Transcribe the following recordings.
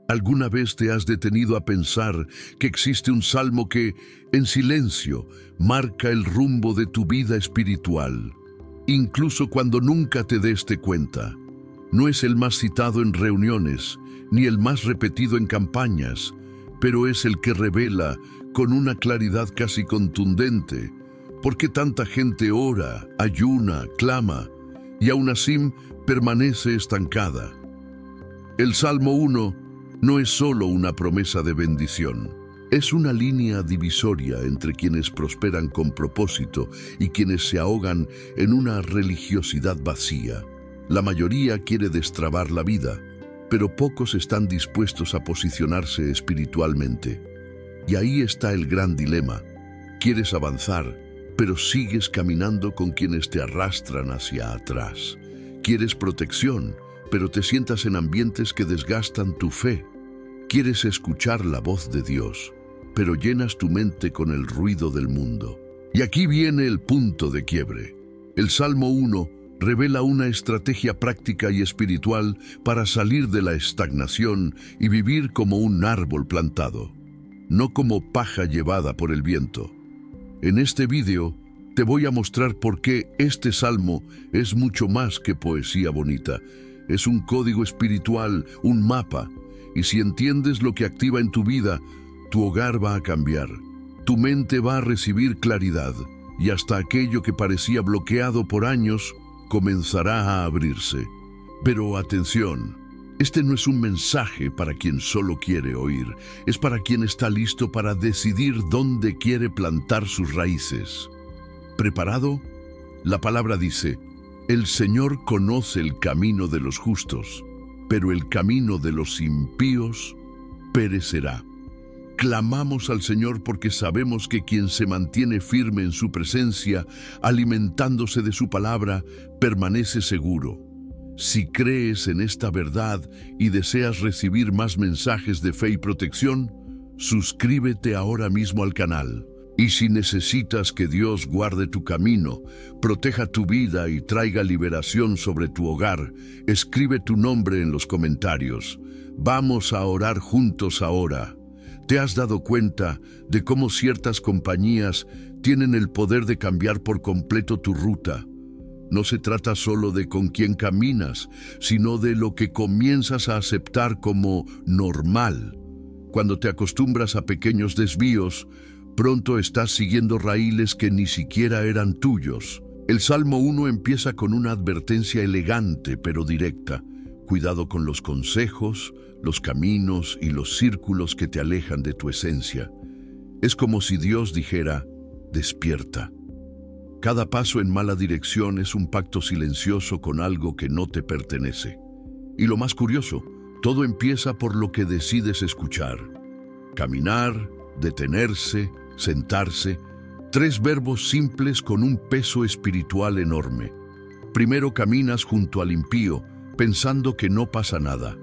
¿Alguna vez te has detenido a pensar que existe un salmo que, en silencio, marca el rumbo de tu vida espiritual, incluso cuando nunca te des cuenta? No es el más citado en reuniones, ni el más repetido en campañas, pero es el que revela, con una claridad casi contundente, por qué tanta gente ora, ayuna, clama, y aún así permanece estancada. El Salmo 1 no es solo una promesa de bendición, es una línea divisoria entre quienes prosperan con propósito y quienes se ahogan en una religiosidad vacía. La mayoría quiere destrabar la vida, pero pocos están dispuestos a posicionarse espiritualmente. Y ahí está el gran dilema. Quieres avanzar, pero sigues caminando con quienes te arrastran hacia atrás. Quieres protección, pero te sientas en ambientes que desgastan tu fe. Quieres escuchar la voz de Dios, pero llenas tu mente con el ruido del mundo. Y aquí viene el punto de quiebre. El Salmo 1 revela una estrategia práctica y espiritual para salir de la estagnación y vivir como un árbol plantado, no como paja llevada por el viento. En este vídeo te voy a mostrar por qué este salmo es mucho más que poesía bonita. Es un código espiritual, un mapa, y si entiendes lo que activa en tu vida, tu hogar va a cambiar, tu mente va a recibir claridad, y hasta aquello que parecía bloqueado por años comenzará a abrirse. Pero atención, este no es un mensaje para quien solo quiere oír, es para quien está listo para decidir dónde quiere plantar sus raíces. ¿Preparado? La palabra dice: el Señor conoce el camino de los justos, pero el camino de los impíos perecerá. Clamamos al Señor porque sabemos que quien se mantiene firme en su presencia, alimentándose de su palabra, permanece seguro. Si crees en esta verdad y deseas recibir más mensajes de fe y protección, suscríbete ahora mismo al canal. Y si necesitas que Dios guarde tu camino, proteja tu vida y traiga liberación sobre tu hogar, escribe tu nombre en los comentarios. Vamos a orar juntos ahora. ¿Te has dado cuenta de cómo ciertas compañías tienen el poder de cambiar por completo tu ruta? No se trata solo de con quién caminas, sino de lo que comienzas a aceptar como normal. Cuando te acostumbras a pequeños desvíos, pronto estás siguiendo raíles que ni siquiera eran tuyos. El Salmo 1 empieza con una advertencia elegante pero directa. Cuidado con los consejos, los caminos y los círculos que te alejan de tu esencia. Es como si Dios dijera: despierta. Cada paso en mala dirección es un pacto silencioso con algo que no te pertenece. Y lo más curioso, todo empieza por lo que decides escuchar. Caminar, detenerse, sentarse, 3 verbos simples con un peso espiritual enorme. Primero caminas junto al impío, pensando que no pasa nada.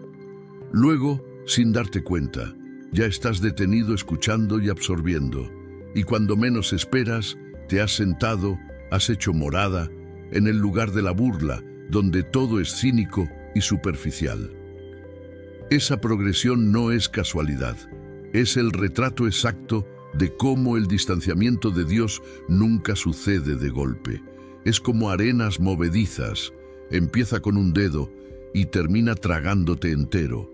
Luego, sin darte cuenta, ya estás detenido escuchando y absorbiendo. Y cuando menos esperas, te has sentado, has hecho morada, en el lugar de la burla, donde todo es cínico y superficial. Esa progresión no es casualidad, es el retrato exacto de cómo el distanciamiento de Dios nunca sucede de golpe. Es como arenas movedizas, empieza con un dedo y termina tragándote entero.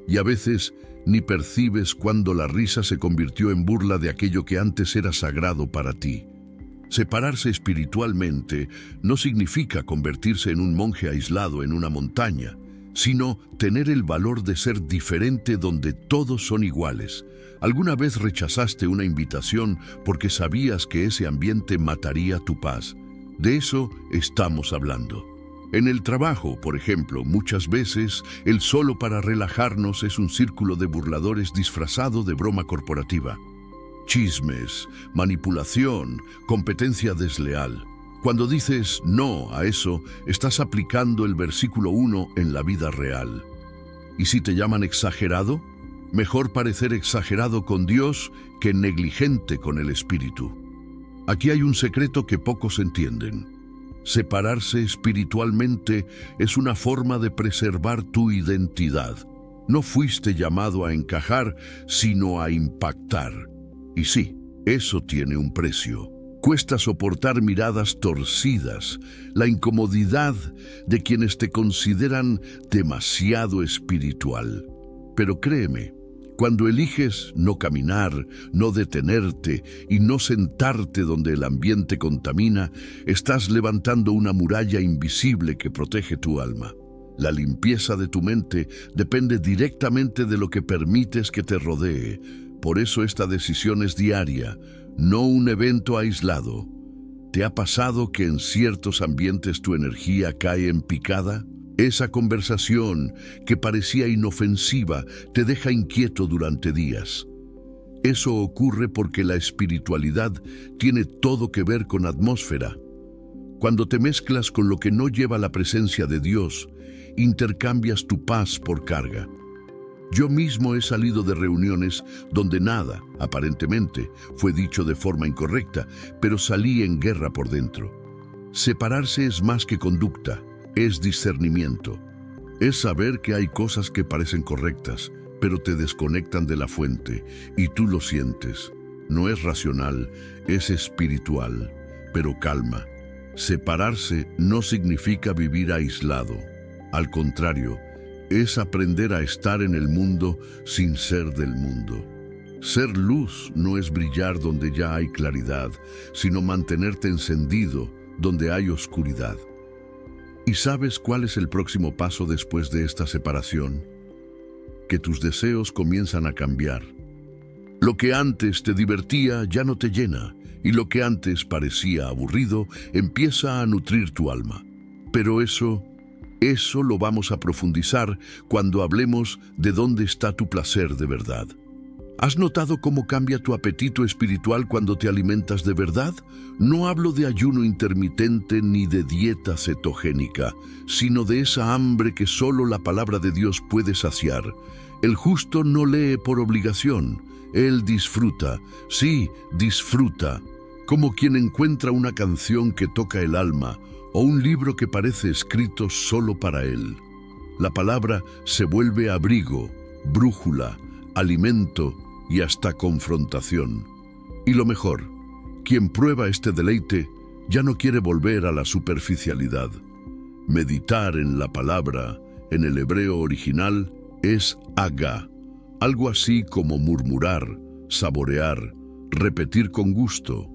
Y a veces ni percibes cuando la risa se convirtió en burla de aquello que antes era sagrado para ti. Separarse espiritualmente no significa convertirse en un monje aislado en una montaña, sino tener el valor de ser diferente donde todos son iguales. ¿Alguna vez rechazaste una invitación porque sabías que ese ambiente mataría tu paz? De eso estamos hablando. En el trabajo, por ejemplo, muchas veces el solo para relajarnos es un círculo de burladores disfrazado de broma corporativa. Chismes, manipulación, competencia desleal. Cuando dices no a eso, estás aplicando el versículo 1 en la vida real. ¿Y si te llaman exagerado? Mejor parecer exagerado con Dios que negligente con el Espíritu. Aquí hay un secreto que pocos entienden. Separarse espiritualmente es una forma de preservar tu identidad. No fuiste llamado a encajar, sino a impactar. Y sí, eso tiene un precio. Cuesta soportar miradas torcidas, la incomodidad de quienes te consideran demasiado espiritual. Pero créeme, cuando eliges no caminar, no detenerte y no sentarte donde el ambiente contamina, estás levantando una muralla invisible que protege tu alma. La limpieza de tu mente depende directamente de lo que permites que te rodee. Por eso esta decisión es diaria, no un evento aislado. ¿Te ha pasado que en ciertos ambientes tu energía cae en picada? Esa conversación que parecía inofensiva te deja inquieto durante días. Eso ocurre porque la espiritualidad tiene todo que ver con atmósfera. Cuando te mezclas con lo que no lleva la presencia de Dios, intercambias tu paz por carga. Yo mismo he salido de reuniones donde nada, aparentemente, fue dicho de forma incorrecta, pero salí en guerra por dentro. Separarse es más que conducta, es discernimiento. Es saber que hay cosas que parecen correctas, pero te desconectan de la fuente, y tú lo sientes. No es racional, es espiritual, pero calma. Separarse no significa vivir aislado. Al contrario, es aprender a estar en el mundo sin ser del mundo. Ser luz no es brillar donde ya hay claridad, sino mantenerte encendido donde hay oscuridad. ¿Y sabes cuál es el próximo paso después de esta separación? Que tus deseos comienzan a cambiar. Lo que antes te divertía ya no te llena, y lo que antes parecía aburrido empieza a nutrir tu alma. Pero eso lo vamos a profundizar cuando hablemos de dónde está tu placer de verdad. ¿Has notado cómo cambia tu apetito espiritual cuando te alimentas de verdad? No hablo de ayuno intermitente ni de dieta cetogénica, sino de esa hambre que solo la palabra de Dios puede saciar. El justo no lee por obligación, él disfruta, sí, disfruta, como quien encuentra una canción que toca el alma, o un libro que parece escrito solo para él. La palabra se vuelve abrigo, brújula, alimento y hasta confrontación. Y lo mejor, quien prueba este deleite ya no quiere volver a la superficialidad. Meditar en la palabra, en el hebreo original, es agá, algo así como murmurar, saborear, repetir con gusto.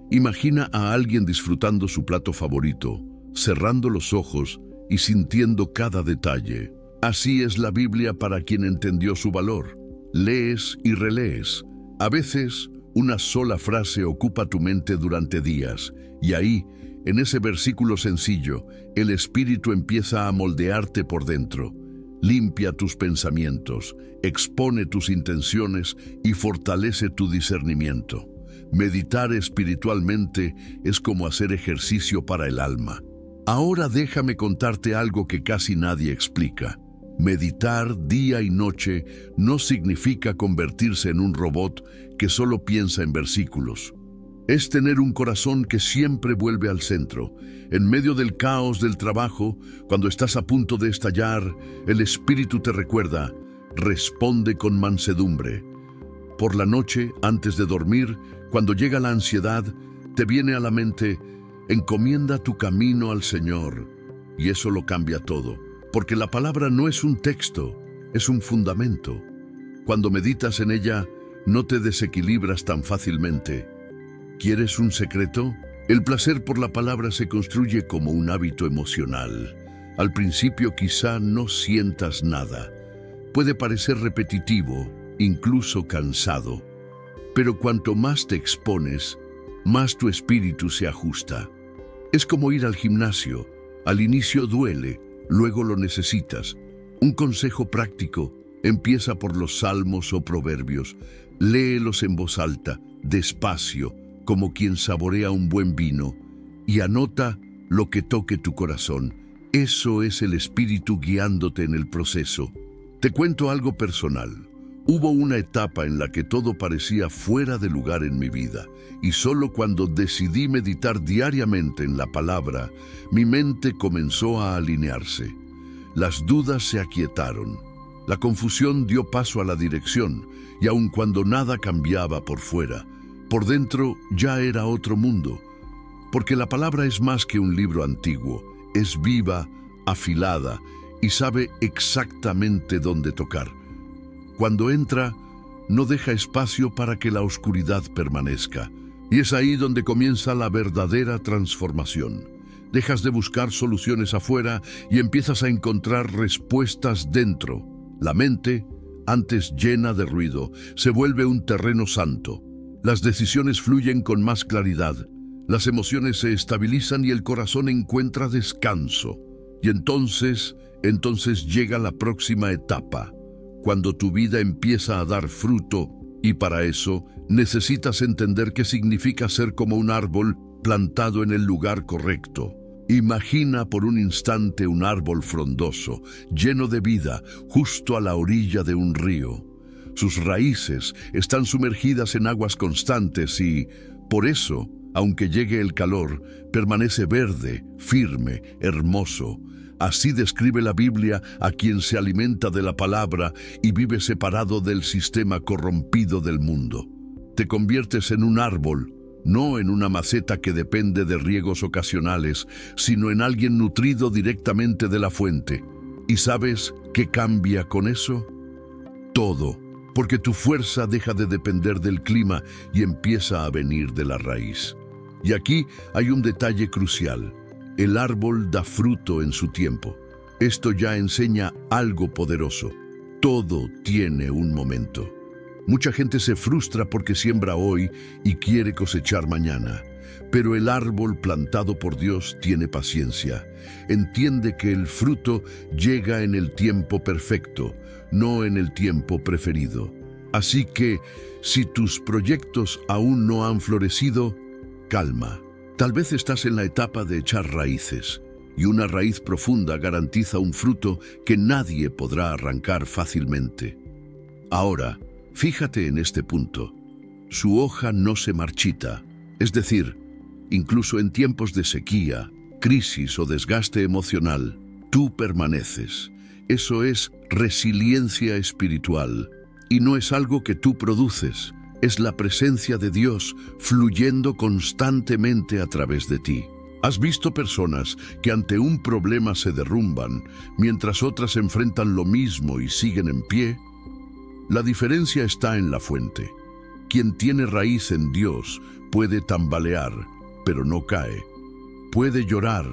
Imagina a alguien disfrutando su plato favorito, cerrando los ojos y sintiendo cada detalle. Así es la Biblia para quien entendió su valor. Lees y relees. A veces, una sola frase ocupa tu mente durante días, y ahí, en ese versículo sencillo, el Espíritu empieza a moldearte por dentro. Limpia tus pensamientos, expone tus intenciones y fortalece tu discernimiento. Meditar espiritualmente es como hacer ejercicio para el alma. Ahora déjame contarte algo que casi nadie explica. Meditar día y noche no significa convertirse en un robot que solo piensa en versículos. Es tener un corazón que siempre vuelve al centro. En medio del caos del trabajo, cuando estás a punto de estallar, el Espíritu te recuerda, responde con mansedumbre. Por la noche, antes de dormir, cuando llega la ansiedad, te viene a la mente, encomienda tu camino al Señor. Y eso lo cambia todo, porque la palabra no es un texto, es un fundamento. Cuando meditas en ella, no te desequilibras tan fácilmente. ¿Quieres un secreto? El placer por la palabra se construye como un hábito emocional. Al principio quizá no sientas nada. Puede parecer repetitivo, incluso cansado. Pero cuanto más te expones, más tu espíritu se ajusta. Es como ir al gimnasio. Al inicio duele, luego lo necesitas. Un consejo práctico: empieza por los salmos o proverbios. Léelos en voz alta, despacio, como quien saborea un buen vino, y anota lo que toque tu corazón. Eso es el Espíritu guiándote en el proceso. Te cuento algo personal. Hubo una etapa en la que todo parecía fuera de lugar en mi vida, y solo cuando decidí meditar diariamente en la palabra, mi mente comenzó a alinearse. Las dudas se aquietaron. La confusión dio paso a la dirección, y aun cuando nada cambiaba por fuera, por dentro ya era otro mundo. Porque la palabra es más que un libro antiguo, es viva, afilada, y sabe exactamente dónde tocar. Cuando entra, no deja espacio para que la oscuridad permanezca. Y es ahí donde comienza la verdadera transformación. Dejas de buscar soluciones afuera y empiezas a encontrar respuestas dentro. La mente, antes llena de ruido, se vuelve un terreno santo. Las decisiones fluyen con más claridad. Las emociones se estabilizan y el corazón encuentra descanso. Y entonces llega la próxima etapa, cuando tu vida empieza a dar fruto, y para eso necesitas entender qué significa ser como un árbol plantado en el lugar correcto. Imagina por un instante un árbol frondoso, lleno de vida, justo a la orilla de un río. Sus raíces están sumergidas en aguas constantes y, por eso, aunque llegue el calor, permanece verde, firme, hermoso. Así describe la Biblia a quien se alimenta de la palabra y vive separado del sistema corrompido del mundo. Te conviertes en un árbol, no en una maceta que depende de riegos ocasionales, sino en alguien nutrido directamente de la fuente. ¿Y sabes qué cambia con eso? Todo, porque tu fuerza deja de depender del clima y empieza a venir de la raíz. Y aquí hay un detalle crucial. El árbol da fruto en su tiempo. Esto ya enseña algo poderoso. Todo tiene un momento. Mucha gente se frustra porque siembra hoy y quiere cosechar mañana. Pero el árbol plantado por Dios tiene paciencia. Entiende que el fruto llega en el tiempo perfecto, no en el tiempo preferido. Así que, si tus proyectos aún no han florecido, calma. Tal vez estás en la etapa de echar raíces, y una raíz profunda garantiza un fruto que nadie podrá arrancar fácilmente. Ahora, fíjate en este punto. Su hoja no se marchita, es decir, incluso en tiempos de sequía, crisis o desgaste emocional, tú permaneces. Eso es resiliencia espiritual, y no es algo que tú produces. Es la presencia de Dios fluyendo constantemente a través de ti. ¿Has visto personas que ante un problema se derrumban, mientras otras enfrentan lo mismo y siguen en pie? La diferencia está en la fuente. Quien tiene raíz en Dios puede tambalear, pero no cae. Puede llorar,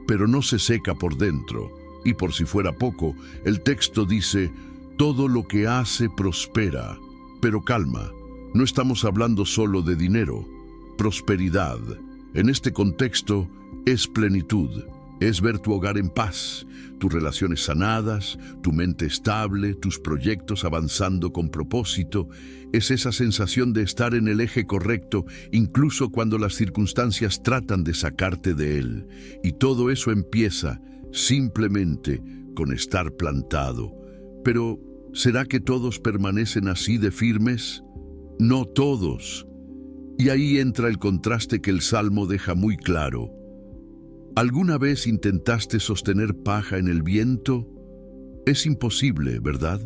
pero no se seca por dentro. Y por si fuera poco, el texto dice, todo lo que hace prospera. Pero calma. No estamos hablando solo de dinero. Prosperidad, en este contexto, es plenitud. Es ver tu hogar en paz, tus relaciones sanadas, tu mente estable, tus proyectos avanzando con propósito. Es esa sensación de estar en el eje correcto, incluso cuando las circunstancias tratan de sacarte de él. Y todo eso empieza simplemente con estar plantado. Pero, ¿será que todos permanecen así de firmes? No todos. Y ahí entra el contraste que el Salmo deja muy claro. ¿Alguna vez intentaste sostener paja en el viento? Es imposible, ¿verdad?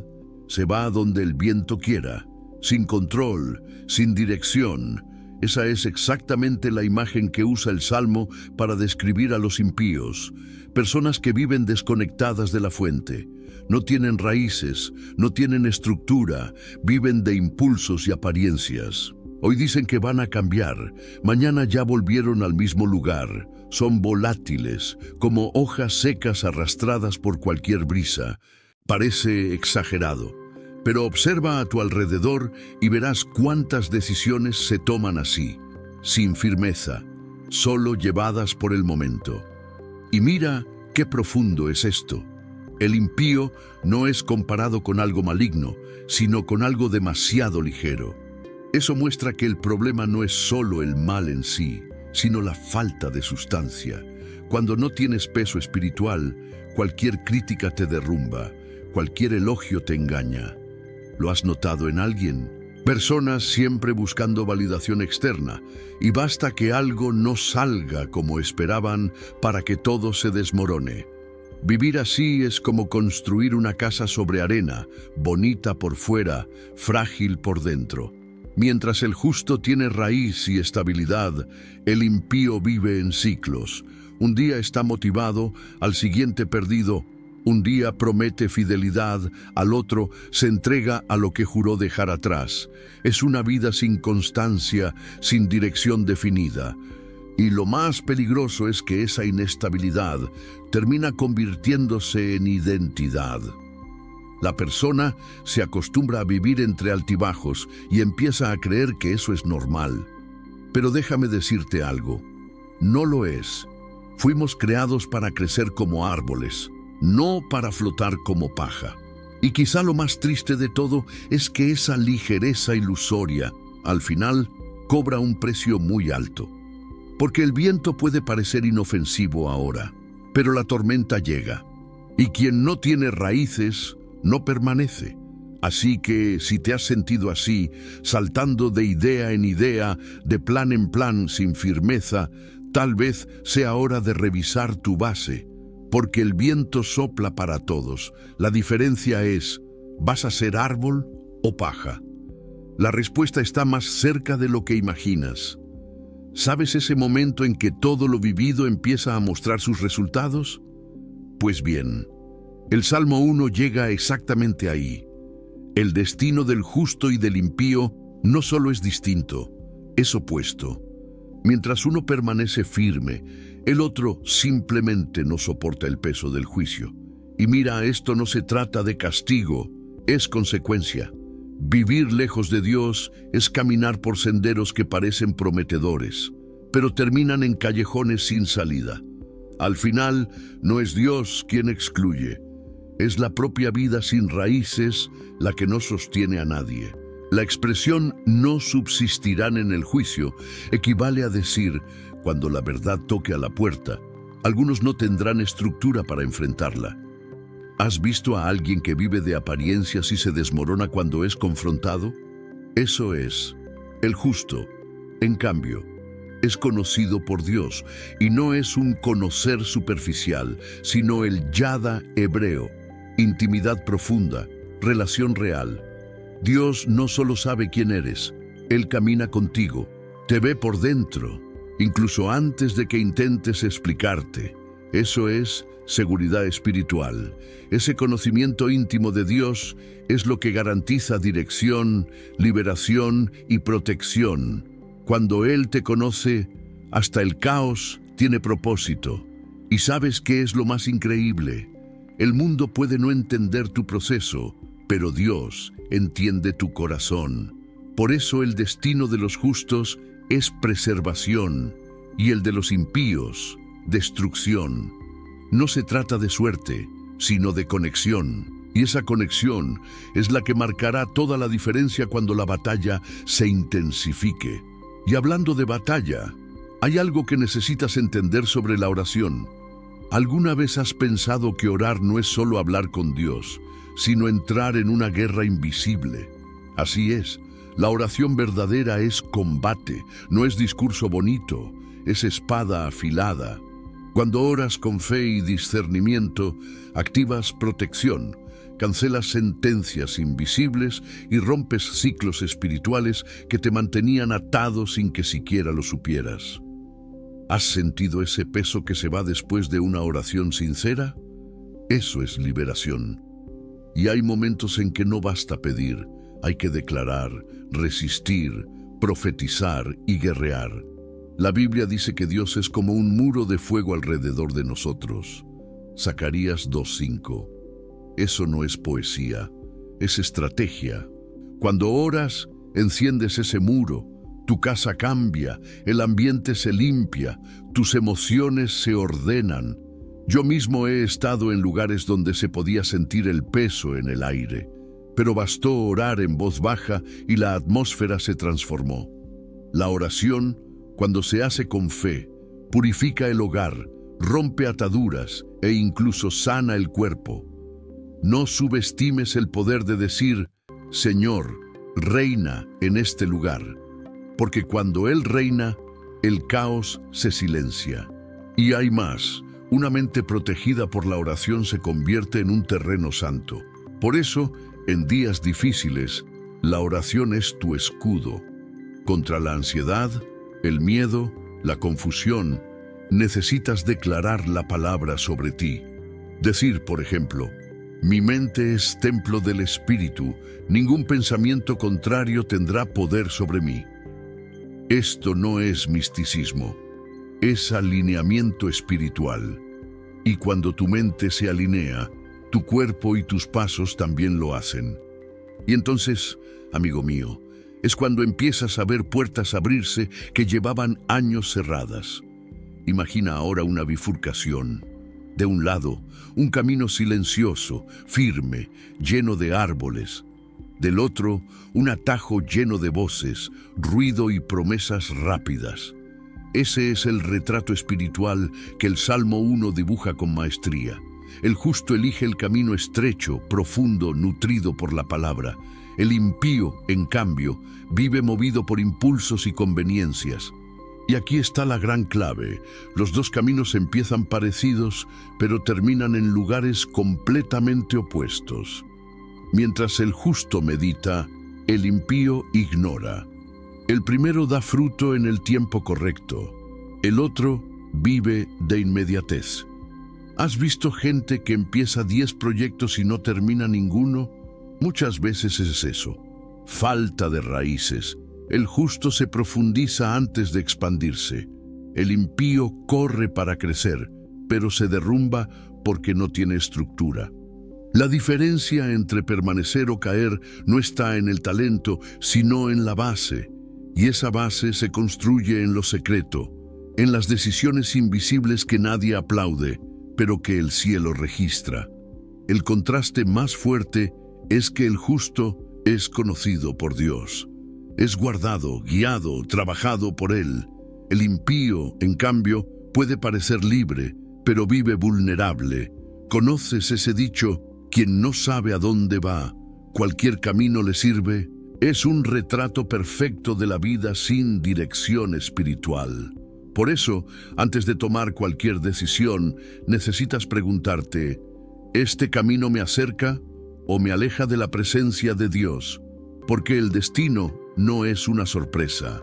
Se va a donde el viento quiera, sin control, sin dirección. Esa es exactamente la imagen que usa el Salmo para describir a los impíos, personas que viven desconectadas de la fuente. No tienen raíces, no tienen estructura, viven de impulsos y apariencias. Hoy dicen que van a cambiar, mañana ya volvieron al mismo lugar. Son volátiles, como hojas secas arrastradas por cualquier brisa. Parece exagerado, pero observa a tu alrededor y verás cuántas decisiones se toman así, sin firmeza, solo llevadas por el momento. Y mira qué profundo es esto. El impío no es comparado con algo maligno, sino con algo demasiado ligero. Eso muestra que el problema no es solo el mal en sí, sino la falta de sustancia. Cuando no tienes peso espiritual, cualquier crítica te derrumba, cualquier elogio te engaña. ¿Lo has notado en alguien? Personas siempre buscando validación externa, y basta que algo no salga como esperaban para que todo se desmorone. Vivir así es como construir una casa sobre arena, bonita por fuera, frágil por dentro. Mientras el justo tiene raíz y estabilidad, el impío vive en ciclos. Un día está motivado, al siguiente perdido. Un día promete fidelidad, al otro se entrega a lo que juró dejar atrás. Es una vida sin constancia, sin dirección definida. Y lo más peligroso es que esa inestabilidad termina convirtiéndose en identidad. La persona se acostumbra a vivir entre altibajos y empieza a creer que eso es normal. Pero déjame decirte algo, no lo es. Fuimos creados para crecer como árboles, no para flotar como paja. Y quizá lo más triste de todo es que esa ligereza ilusoria, al final, cobra un precio muy alto. Porque el viento puede parecer inofensivo ahora, pero la tormenta llega. Y quien no tiene raíces, no permanece. Así que si te has sentido así, saltando de idea en idea, de plan en plan, sin firmeza, tal vez sea hora de revisar tu base. Porque el viento sopla para todos. La diferencia es, ¿vas a ser árbol o paja? La respuesta está más cerca de lo que imaginas. ¿Sabes ese momento en que todo lo vivido empieza a mostrar sus resultados? Pues bien, el Salmo 1 llega exactamente ahí. El destino del justo y del impío no solo es distinto, es opuesto. Mientras uno permanece firme, el otro simplemente no soporta el peso del juicio. Y mira, esto no se trata de castigo, es consecuencia. Vivir lejos de Dios es caminar por senderos que parecen prometedores, pero terminan en callejones sin salida. Al final, no es Dios quien excluye, es la propia vida sin raíces la que no sostiene a nadie. La expresión «no subsistirán en el juicio» equivale a decir, cuando la verdad toque a la puerta, algunos no tendrán estructura para enfrentarla. ¿Has visto a alguien que vive de apariencias y se desmorona cuando es confrontado? Eso es, el justo. En cambio, es conocido por Dios, y no es un conocer superficial, sino el yada hebreo, intimidad profunda, relación real. Dios no solo sabe quién eres, Él camina contigo, te ve por dentro, incluso antes de que intentes explicarte. Eso es seguridad espiritual. Ese conocimiento íntimo de Dios es lo que garantiza dirección, liberación y protección. Cuando Él te conoce, hasta el caos tiene propósito. ¿Y sabes qué es lo más increíble? El mundo puede no entender tu proceso, pero Dios entiende tu corazón. Por eso el destino de los justos es preservación y el de los impíos, destrucción. No se trata de suerte, sino de conexión. Y esa conexión es la que marcará toda la diferencia cuando la batalla se intensifique. Y hablando de batalla, hay algo que necesitas entender sobre la oración. ¿Alguna vez has pensado que orar no es solo hablar con Dios, sino entrar en una guerra invisible? Así es, la oración verdadera es combate, no es discurso bonito, es espada afilada. Cuando oras con fe y discernimiento, activas protección, cancelas sentencias invisibles y rompes ciclos espirituales que te mantenían atado sin que siquiera lo supieras. ¿Has sentido ese peso que se va después de una oración sincera? Eso es liberación. Y hay momentos en que no basta pedir, hay que declarar, resistir, profetizar y guerrear. La Biblia dice que Dios es como un muro de fuego alrededor de nosotros. Zacarías 2:5. Eso no es poesía, es estrategia. Cuando oras, enciendes ese muro, tu casa cambia, el ambiente se limpia, tus emociones se ordenan. Yo mismo he estado en lugares donde se podía sentir el peso en el aire, pero bastó orar en voz baja y la atmósfera se transformó. La oración, cuando se hace con fe, purifica el hogar, rompe ataduras e incluso sana el cuerpo. No subestimes el poder de decir, Señor, reina en este lugar, porque cuando Él reina, el caos se silencia. Y hay más, Una mente protegida por la oración se convierte en un terreno santo. Por eso, en días difíciles, la oración es tu escudo. Contra la ansiedad, el miedo, la confusión, necesitas declarar la palabra sobre ti. Decir, por ejemplo, mi mente es templo del Espíritu, ningún pensamiento contrario tendrá poder sobre mí. Esto no es misticismo, es alineamiento espiritual. Y cuando tu mente se alinea, tu cuerpo y tus pasos también lo hacen. Y entonces, amigo mío, es cuando empiezas a ver puertas abrirse que llevaban años cerradas. Imagina ahora una bifurcación. De un lado, un camino silencioso, firme, lleno de árboles. Del otro, un atajo lleno de voces, ruido y promesas rápidas. Ese es el retrato espiritual que el Salmo 1 dibuja con maestría. El justo elige el camino estrecho, profundo, nutrido por la palabra. El impío, en cambio, vive movido por impulsos y conveniencias. Y aquí está la gran clave. Los dos caminos empiezan parecidos, pero terminan en lugares completamente opuestos. Mientras el justo medita, el impío ignora. El primero da fruto en el tiempo correcto. El otro vive de inmediatez. ¿Has visto gente que empieza 10 proyectos y no termina ninguno? Muchas veces es eso. Falta de raíces. El justo se profundiza antes de expandirse. El impío corre para crecer, pero se derrumba porque no tiene estructura. La diferencia entre permanecer o caer no está en el talento, sino en la base. Y esa base se construye en lo secreto, en las decisiones invisibles que nadie aplaude, pero que el cielo registra. El contraste más fuerte es que el justo es conocido por Dios. Es guardado, guiado, trabajado por Él. El impío, en cambio, puede parecer libre, pero vive vulnerable. ¿Conoces ese dicho? Quien no sabe a dónde va, cualquier camino le sirve. Es un retrato perfecto de la vida sin dirección espiritual. Por eso, antes de tomar cualquier decisión, necesitas preguntarte, ¿este camino me acerca o me aleja de la presencia de Dios? Porque el destino no es una sorpresa,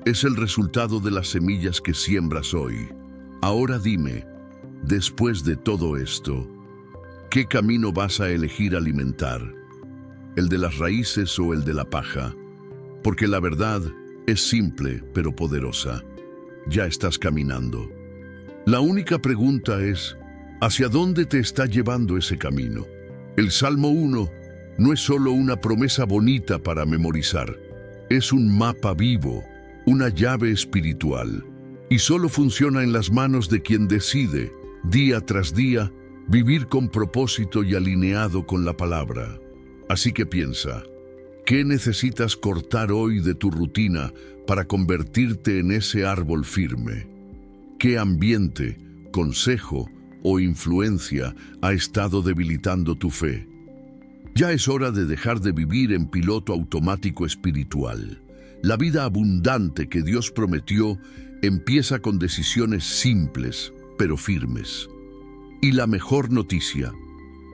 es el resultado de las semillas que siembras hoy. Ahora dime, después de todo esto, ¿qué camino vas a elegir alimentar? ¿El de las raíces o el de la paja? Porque la verdad es simple pero poderosa. Ya estás caminando. La única pregunta es, ¿hacia dónde te está llevando ese camino? El Salmo 1 no es solo una promesa bonita para memorizar, es un mapa vivo, una llave espiritual, y solo funciona en las manos de quien decide, día tras día, vivir con propósito y alineado con la palabra. Así que piensa, ¿qué necesitas cortar hoy de tu rutina para convertirte en ese árbol firme? ¿Qué ambiente, consejo o influencia ha estado debilitando tu fe? Ya es hora de dejar de vivir en piloto automático espiritual. La vida abundante que Dios prometió empieza con decisiones simples, pero firmes. Y la mejor noticia,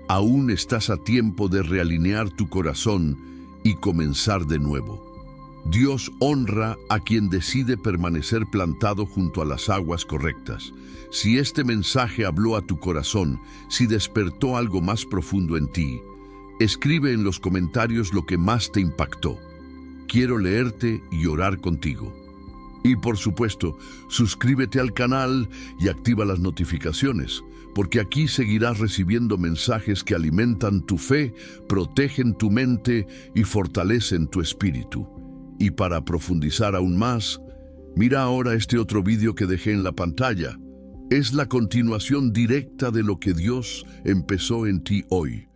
aún estás a tiempo de realinear tu corazón y comenzar de nuevo. Dios honra a quien decide permanecer plantado junto a las aguas correctas. Si este mensaje habló a tu corazón, si despertó algo más profundo en ti, escribe en los comentarios lo que más te impactó. Quiero leerte y orar contigo. Y por supuesto, suscríbete al canal y activa las notificaciones, porque aquí seguirás recibiendo mensajes que alimentan tu fe, protegen tu mente y fortalecen tu espíritu. Y para profundizar aún más, mira ahora este otro vídeo que dejé en la pantalla. Es la continuación directa de lo que Dios empezó en ti hoy.